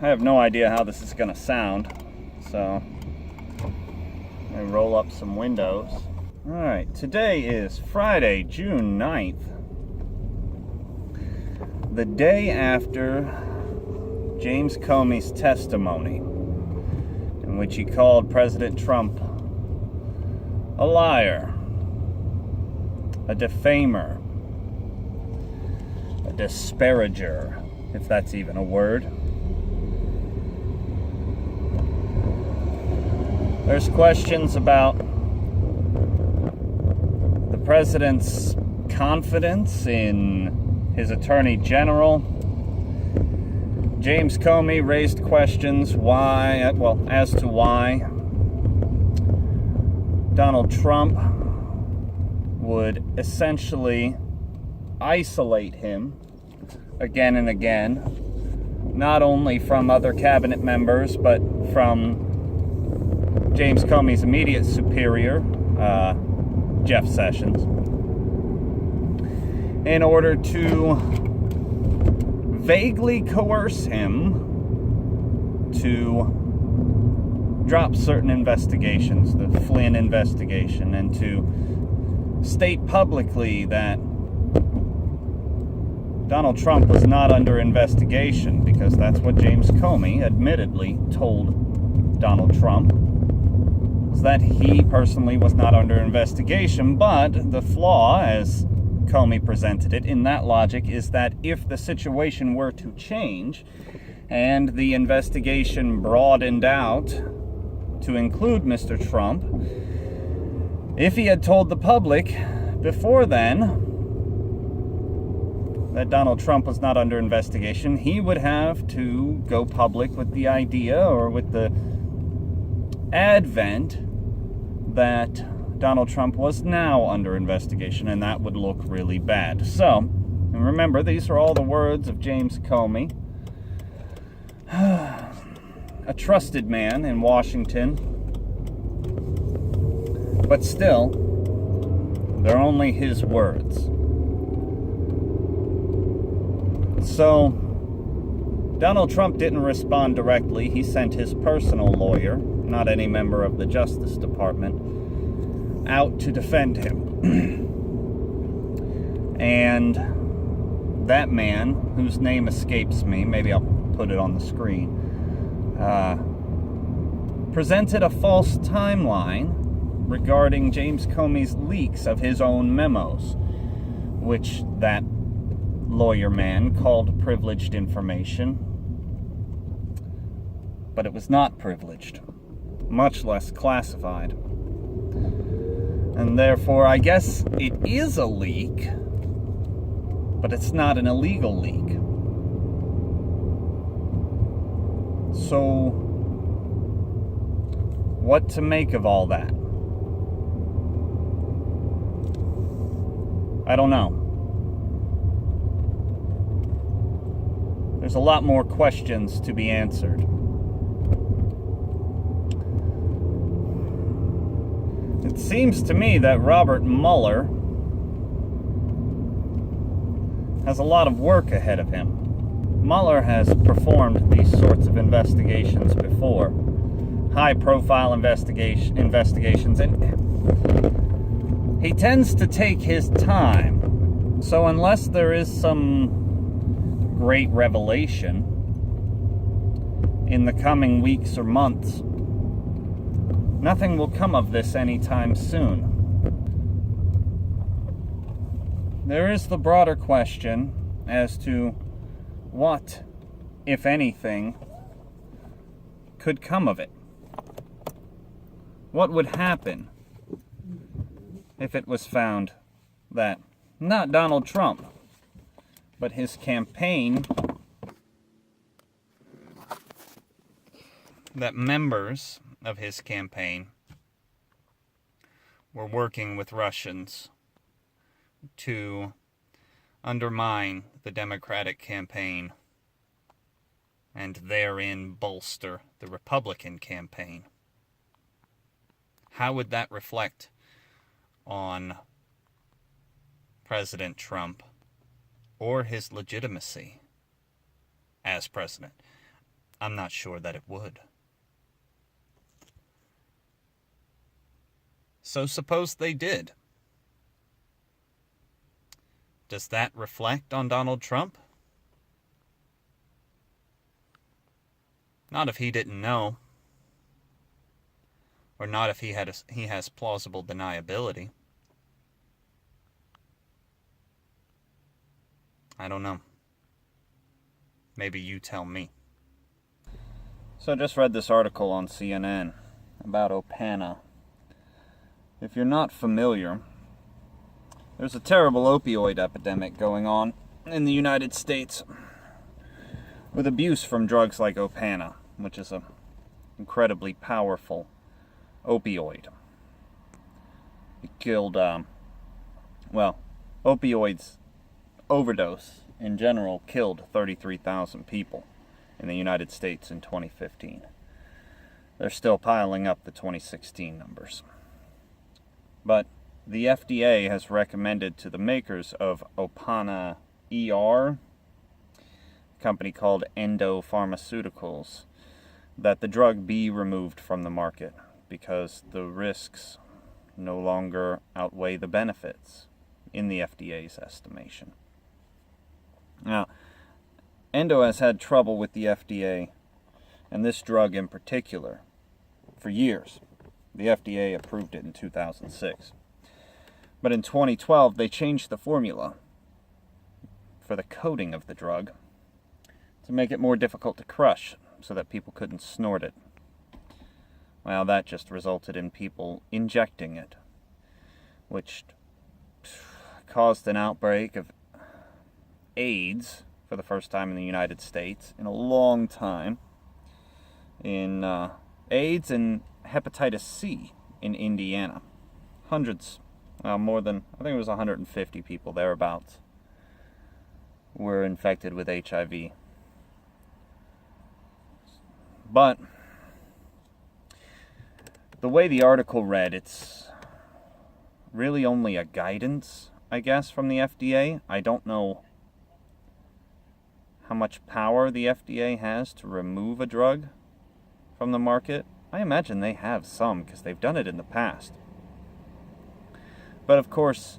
I have no idea how this is going to sound, so I'm going to roll up some windows. Alright, today is Friday, June 9th, the day after James Comey's testimony, in which he called President Trump a liar, a defamer, a disparager, if that's even a word. There's questions about the president's confidence in his attorney general. James Comey raised questions as to why Donald Trump would essentially isolate him again and again, not only from other cabinet members, but from James Comey's immediate superior, Jeff Sessions, in order to vaguely coerce him to drop certain investigations, the Flynn investigation, and to state publicly that Donald Trump was not under investigation, because that's what James Comey admittedly told Donald Trump, was that he personally was not under investigation. But the flaw, as Comey presented it in that logic, is that if the situation were to change and the investigation broadened out to include Mr. Trump, if he had told the public before then that Donald Trump was not under investigation, he would have to go public with the idea, or with the advent, that Donald Trump was now under investigation, and that would look really bad. So, and remember, these are all the words of James Comey, a trusted man in Washington, but still, they're only his words. So, Donald Trump didn't respond directly. He sent his personal lawyer, not any member of the Justice Department, out to defend him. And that man, whose name escapes me, maybe I'll put it on the screen, presented a false timeline regarding James Comey's leaks of his own memos, which that lawyer man called privileged information. But it was not privileged, much less classified. And therefore, I guess it is a leak, but it's not an illegal leak. So, what to make of all that? I don't know. There's a lot more questions to be answered. It seems to me that Robert Mueller has a lot of work ahead of him. Mueller has performed these sorts of investigations before, high-profile investigations, and he tends to take his time. So unless there is some great revelation in the coming weeks or months, nothing will come of this anytime soon. There is the broader question as to what, if anything, could come of it. What would happen if it was found that not Donald Trump, but his campaign, that members of his campaign were working with Russians to undermine the Democratic campaign and therein bolster the Republican campaign? How would that reflect on President Trump or his legitimacy as president? I'm not sure that it would. So suppose they did. Does that reflect on Donald Trump? Not if he didn't know. Or not if he has plausible deniability. I don't know. Maybe you tell me. So I just read this article on CNN about Opana. If you're not familiar, there's a terrible opioid epidemic going on in the United States with abuse from drugs like Opana, which is an incredibly powerful opioid. It killed, opioids overdose in general killed 33,000 people in the United States in 2015. They're still piling up the 2016 numbers. But the FDA has recommended to the makers of Opana ER, a company called Endo Pharmaceuticals, that the drug be removed from the market because the risks no longer outweigh the benefits in the FDA's estimation. Now, Endo has had trouble with the FDA, and this drug in particular, for years. The FDA approved it in 2006. But in 2012, they changed the formula for the coating of the drug to make it more difficult to crush so that people couldn't snort it. Well, that just resulted in people injecting it, which caused an outbreak of AIDS for the first time in the United States in a long time. In AIDS and hepatitis C in Indiana. Hundreds, more than, I think it was 150 people thereabouts, were infected with HIV. But the way the article read, it's really only a guidance, I guess, from the FDA. I don't know how much power the FDA has to remove a drug from the market. I imagine they have some, because they've done it in the past. But of course,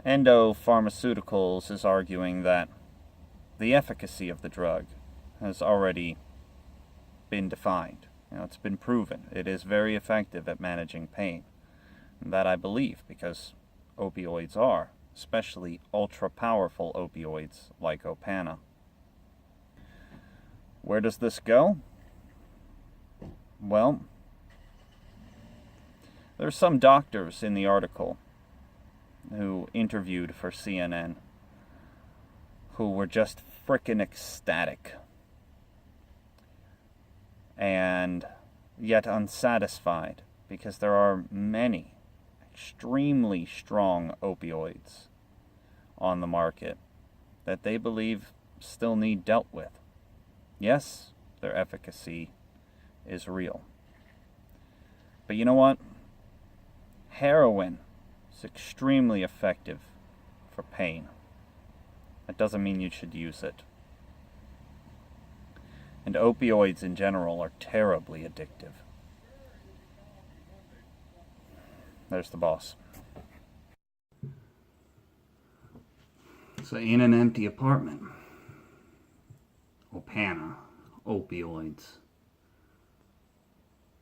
Endo Pharmaceuticals is arguing that the efficacy of the drug has already been defined. It's been proven. It is very effective at managing pain. And that I believe, because opioids are, especially ultra-powerful opioids like Opana. Where does this go? Well, there's some doctors in the article who interviewed for CNN who were just frickin' ecstatic and yet unsatisfied, because there are many extremely strong opioids on the market that they believe still need dealt with. Yes, their efficacy is real. But you know what? Heroin is extremely effective for pain. That doesn't mean you should use it. And opioids in general are terribly addictive. There's the boss. So in an empty apartment, Opana, opioids.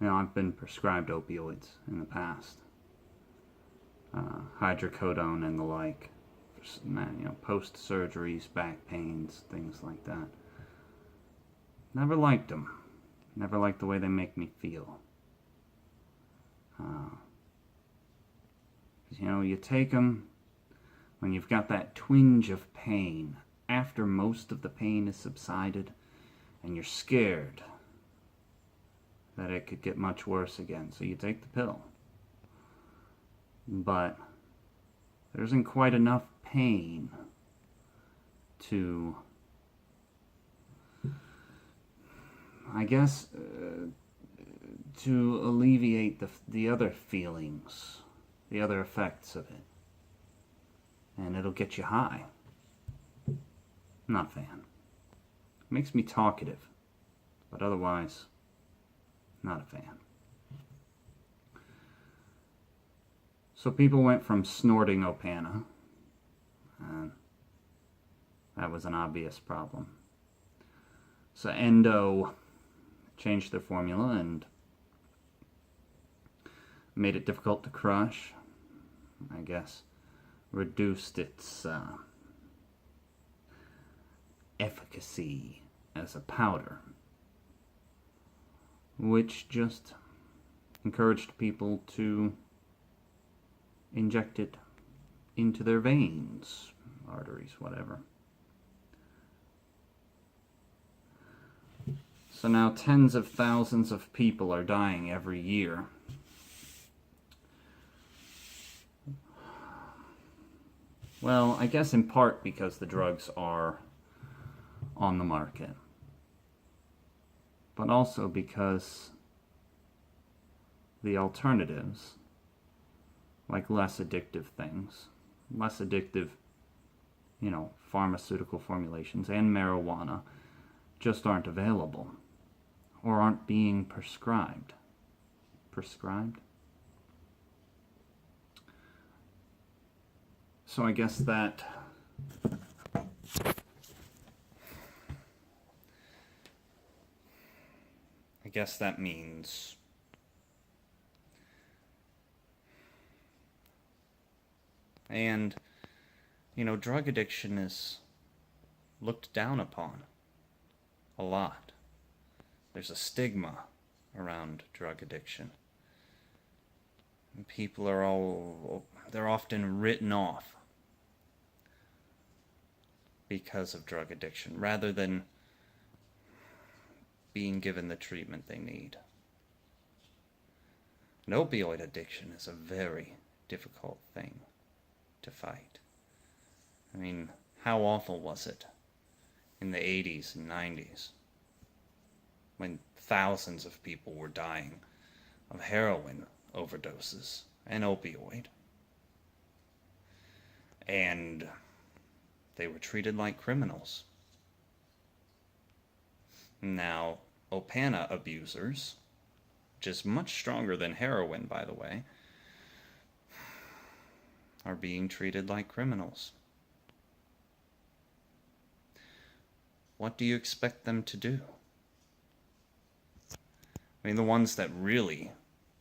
I've been prescribed opioids in the past. Hydrocodone and the like. Post-surgeries, back pains, things like that. Never liked them. Never liked the way they make me feel. You take them when you've got that twinge of pain after most of the pain has subsided, and you're scared that it could get much worse again, so you take the pill. But there isn't quite enough pain to, I guess, to alleviate the other feelings, the other effects of it. And it'll get you high. Not a fan. It makes me talkative. But otherwise, not a fan. So people went from snorting Opana, and that was an obvious problem. So Endo changed their formula and made it difficult to crush. I guess reduced its efficacy as a powder, which just encouraged people to inject it into their veins, arteries, whatever. So now tens of thousands of people are dying every year. Well, I guess in part because the drugs are on the market, but also because the alternatives, like less addictive things, less addictive, pharmaceutical formulations and marijuana, just aren't available or aren't being prescribed. Prescribed? So I guess that means drug addiction is looked down upon a lot. There's a stigma around drug addiction. And people they're often written off because of drug addiction, rather than being given the treatment they need. An opioid addiction is a very difficult thing to fight. I mean, how awful was it in the 80s and 90s when thousands of people were dying of heroin overdoses and opioid, and they were treated like criminals. Now, Opana abusers, which is much stronger than heroin, by the way, are being treated like criminals. What do you expect them to do? I mean, the ones that really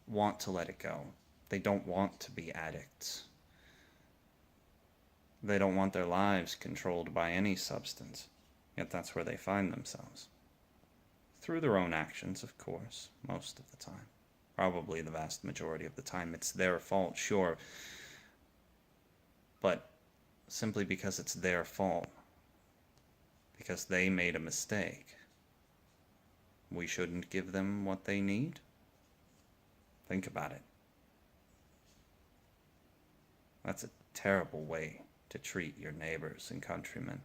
want to let it go, they don't want to be addicts. They don't want their lives controlled by any substance, yet that's where they find themselves. Through their own actions, of course, most of the time. Probably the vast majority of the time it's their fault, sure. But simply because it's their fault, because they made a mistake, we shouldn't give them what they need? Think about it. That's a terrible way to treat your neighbors and countrymen.